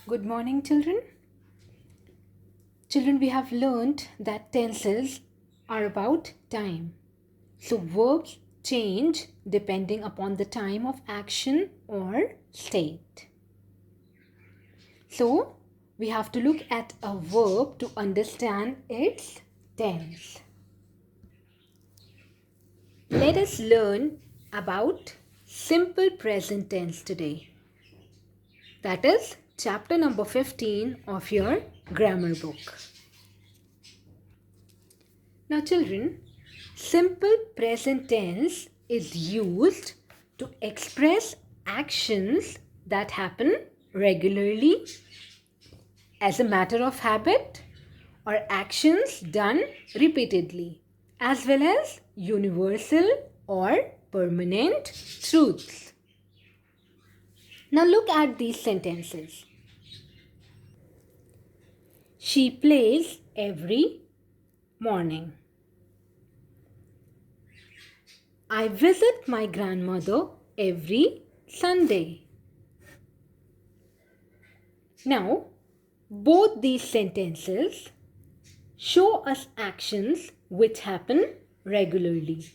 Good morning, children. Children, we have learned that tenses are about time. So verbs change depending upon the time of action or state. So we have to look at a verb to understand its tense. Let us learn about simple present tense today. That is chapter number 15 of your grammar book. Now children, simple present tense is used to express actions that happen regularly as a matter of habit or actions done repeatedly, as well as universal or permanent truths. Now look at these sentences. She plays every morning. I visit my grandmother every Sunday. Now, both these sentences show us actions which happen regularly.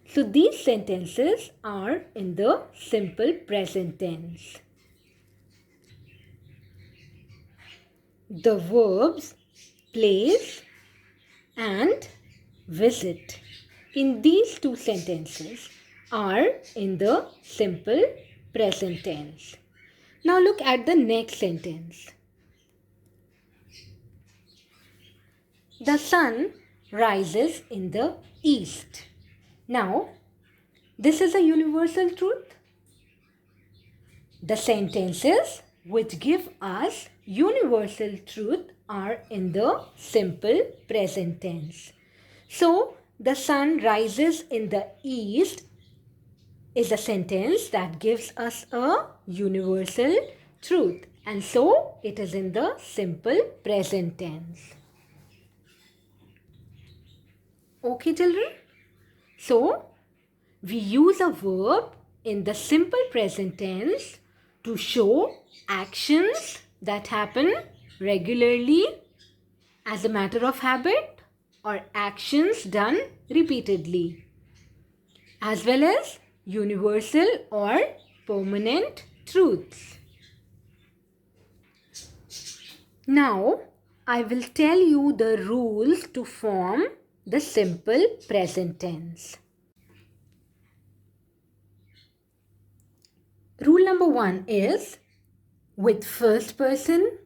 So, these sentences are in the simple present tense. The verbs plays and visit in these two sentences are in the simple present tense. Now look at the next sentence. The sun rises in the east. Now, this is a universal truth. The sentences which give us universal truth are in the simple present tense. So, the sun rises in the east is a sentence that gives us a universal truth, and so it is in the simple present tense. Okay, children? So, we use a verb in the simple present tense to show actions that happen regularly as a matter of habit or actions done repeatedly, as well as universal or permanent truths. Now, I will tell you the rules to form the simple present tense. Rule number 1 is with first person,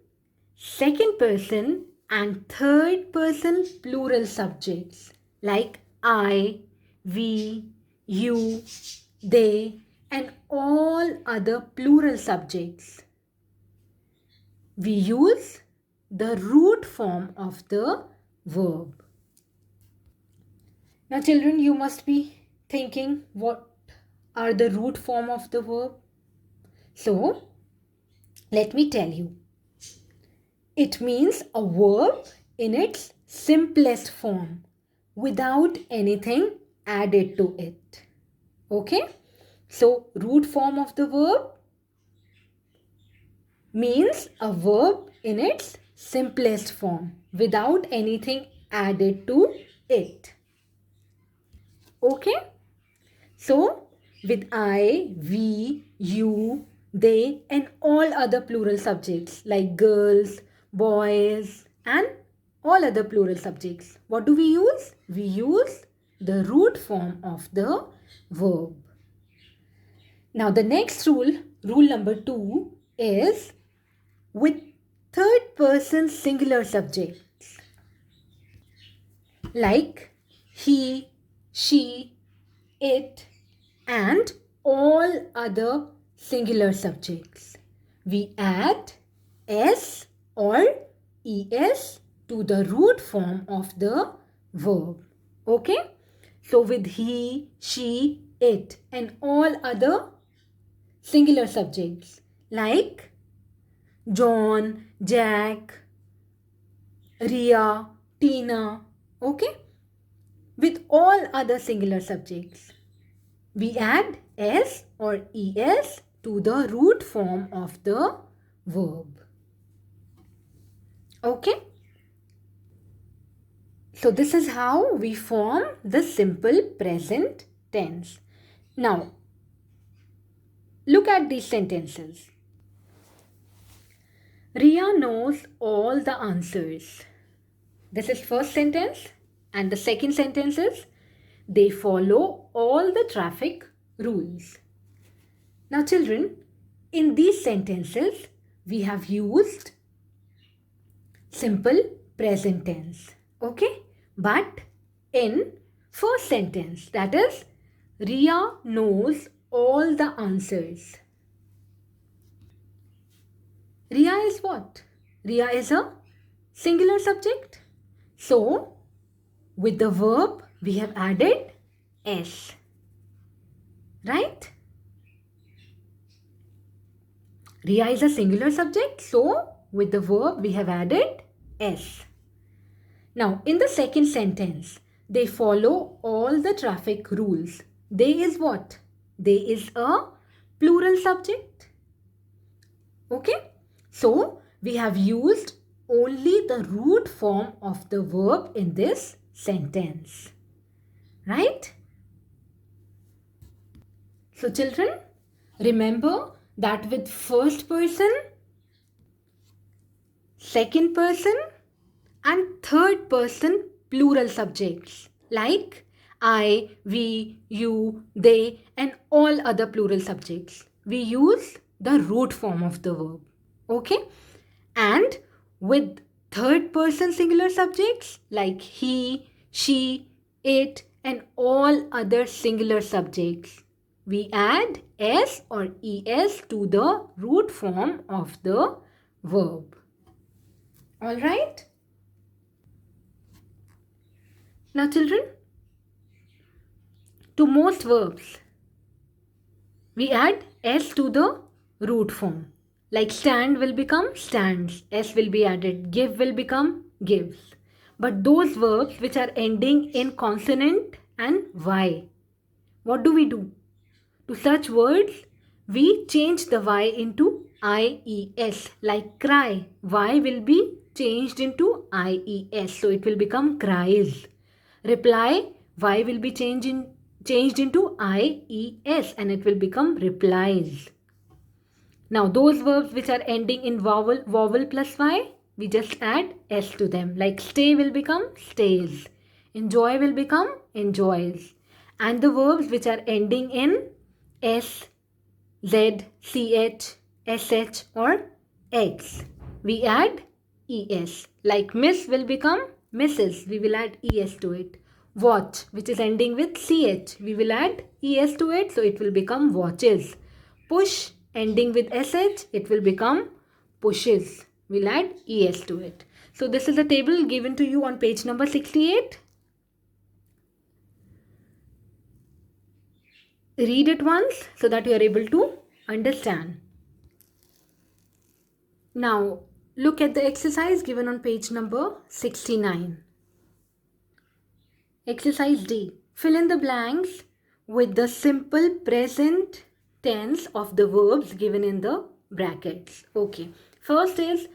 second person and third person plural subjects like I, we, you, they and all other plural subjects. We use the root form of the verb. Now children, you must be thinking what are the root form of the verb? So, let me tell you. It means a verb in its simplest form without anything added to it. Okay? So, root form of the verb means a verb in its simplest form without anything added to it. Okay? So, with I, we, you, they and all other plural subjects like girls, boys and all other plural subjects. What do we use? We use the root form of the verb. Now the next rule, rule number 2 is with third person singular subjects like he, she, it and all other singular subjects. We add s or es to the root form of the verb. Okay? So with he, she, it and all other singular subjects like John, Jack, Ria, Tina. Okay? With all other singular subjects, we add s or es to the root form of the verb. Okay? So this is how we form the simple present tense. Now, look at these sentences. Ria knows all the answers. This is first sentence, and the second sentence is they follow all the traffic rules. Now children, in these sentences we have used simple present tense. Okay? But in first sentence, that is, Ria knows all the answers. Ria is what? Ria is a singular subject. So, with the verb, we have added S. Right? Ria is a singular subject. So, with the verb, we have added S. Now, in the second sentence, they follow all the traffic rules. They is what? They is a plural subject. Okay? So, we have used only the root form of the verb in this sentence. Right? So, children, remember that with first person, second person, and third person plural subjects like I, we, you, they, and all other plural subjects, we use the root form of the verb. Okay? And with third person singular subjects like he, she, it, and all other singular subjects, we add s or es to the root form of the verb. All right? Now children, to most verbs, we add s to the root form. Like stand will become stands, s will be added, give will become gives. But those verbs which are ending in consonant and y, what do? To such words, we change the y into ies. Like cry, y will be changed into ies. So it will become cries. Reply, y will be changed into ies and it will become replies. Now those verbs which are ending in vowel plus y, we just add s to them. Like stay will become stays. Enjoy will become enjoys. And the verbs which are ending in s, z, ch, sh or x, we add es. Like miss will become misses. We will add es to it. Watch, which is ending with ch, we will add es to it. So it will become watches. Push, ending with sh, it will become pushes. We'll add es to it. So this is a table given to you on page number 68. Read it once so that you are able to understand. Now look at the exercise given on page number 69. Exercise D. Fill in the blanks with the simple present tense of the verbs given in the brackets. Okay. First is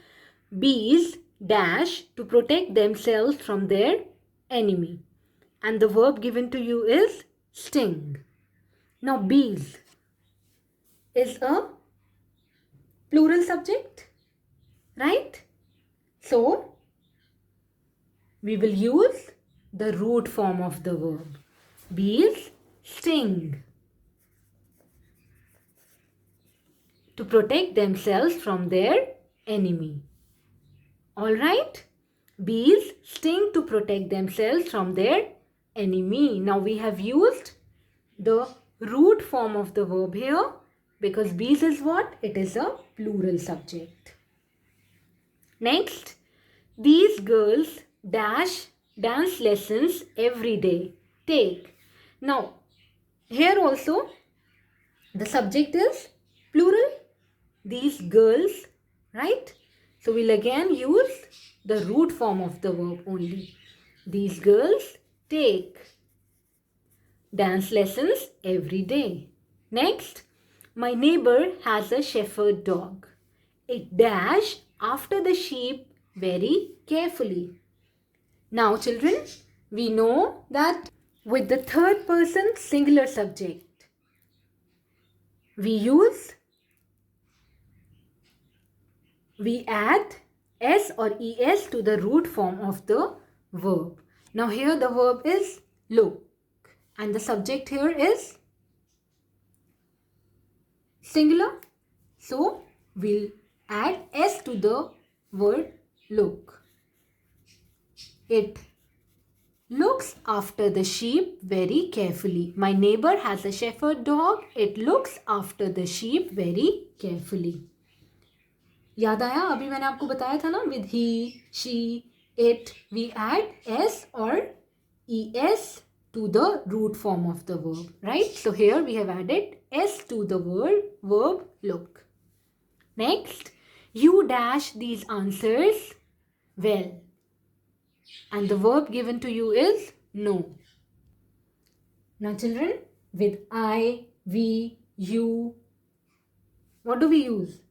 bees dash to protect themselves from their enemy. And the verb given to you is sting. Now bees is a plural subject, right? So we will use the root form of the verb. Bees sting to protect themselves from their enemy. Alright? Bees sting to protect themselves from their enemy. Now we have used the root form of the verb here because bees is what? It is a plural subject. Next, these girls dash dance lessons every day. Take. Now, here also the subject is plural. These girls, right? So we'll again use the root form of the verb only. These girls take dance lessons every day. Next, my neighbor has a shepherd dog. It dash after the sheep very carefully. Now children, we know that with the third person singular subject, we add s or es to the root form of the verb. Now here the verb is look and the subject here is singular. So we'll add s to the word look. It looks after the sheep very carefully. My neighbor has a shepherd dog. It looks after the sheep very carefully. याद आया? अभी मैंने आपको बताया था ना, with he, she, it, we add s or es to the root form of the verb, right? So here we have added s to the verb look. Next, you dash these answers well. And the verb given to you is no. Now children, with I, we, you, what do we use?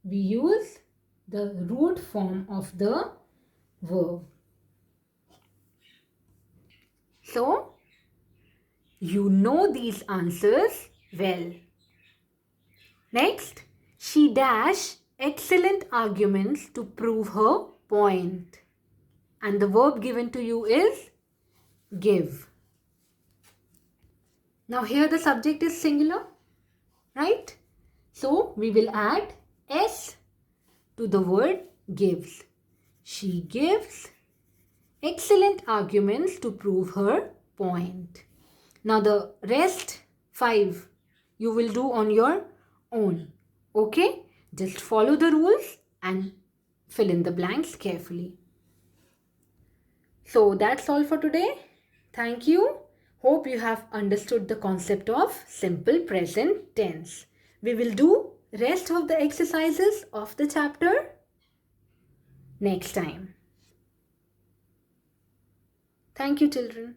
We use the root form of the verb. So, you know these answers well. Next, she dash excellent arguments to prove her point. And the verb given to you is give. Now here the subject is singular, right? So we will add s to the word gives. She gives excellent arguments to prove her point. Now the rest 5 you will do on your own. Okay? Just follow the rules and fill in the blanks carefully. So that's all for today. Thank you. Hope you have understood the concept of simple present tense. We will do rest of the exercises of the chapter next time. Thank you, children.